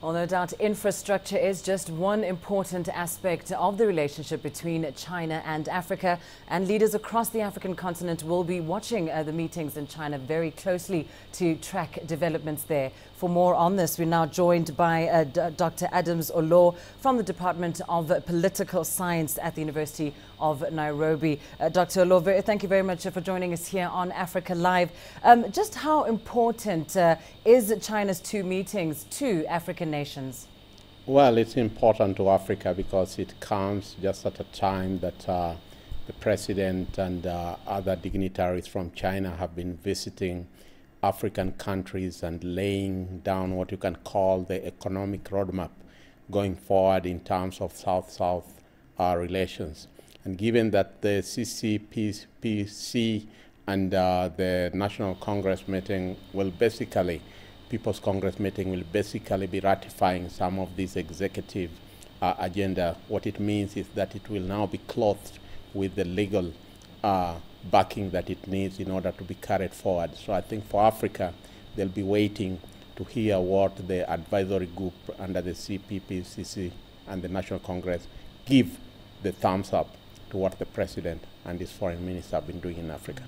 Well, no doubt infrastructure is just one important aspect of the relationship between China and Africa, and leaders across the African continent will be watching the meetings in China very closely to track developments there. For more on this, we're now joined by Doctor Adams Oloo from the Department of Political Science at the University of Nairobi. Dr. Oloo, thank you very much for joining us here on Africa Live. Just how important is China's two meetings to African nations? Well, it's important to Africa because it comes just at a time that the president and other dignitaries from China have been visiting African countries and laying down what you can call the economic roadmap going forward in terms of South-South relations. And given that the CCPPCC and the National Congress meeting will basically, People's Congress meeting will basically be ratifying some of this executive agenda, what it means is that it will now be clothed with the legal backing that it needs in order to be carried forward. So I think for Africa, they'll be waiting to hear what the advisory group under the CPPCC and the National Congress give the thumbs up to what the president and his foreign minister have been doing in Africa.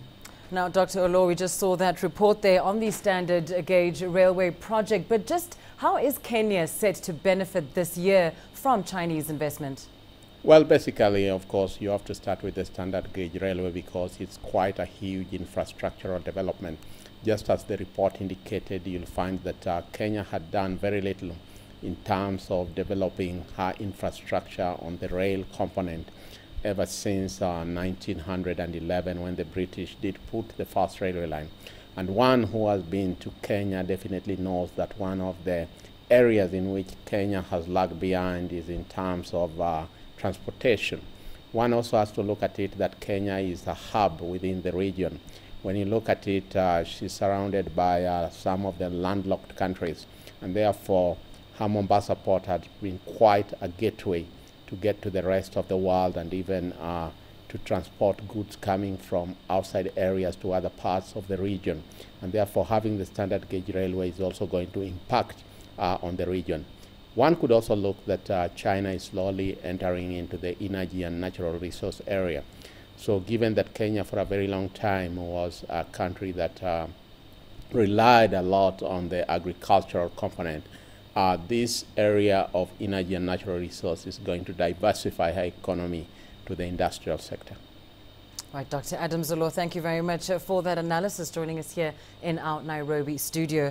Now, Dr. Oloo, we just saw that report there on the standard gauge railway project, but just how is Kenya set to benefit this year from Chinese investment? Well, basically, of course, you have to start with the standard gauge railway because it's quite a huge infrastructural development. Just as the report indicated, you'll find that Kenya had done very little in terms of developing her infrastructure on the rail component ever since 1911 when the British did put the first railway line. And one who has been to Kenya definitely knows that one of the areas in which Kenya has lagged behind is in terms of transportation. One also has to look at it that Kenya is a hub within the region. When you look at it, she's surrounded by some of the landlocked countries, and therefore her Mombasa port has been quite a gateway to get to the rest of the world and even to transport goods coming from outside areas to other parts of the region. And therefore having the standard gauge railway is also going to impact on the region. One could also look that China is slowly entering into the energy and natural resource area. So given that Kenya for a very long time was a country that relied a lot on the agricultural component, this area of energy and natural resource is going to diversify her economy to the industrial sector. Right, Dr. Adams Oloo, thank you very much for that analysis, joining us here in our Nairobi studio.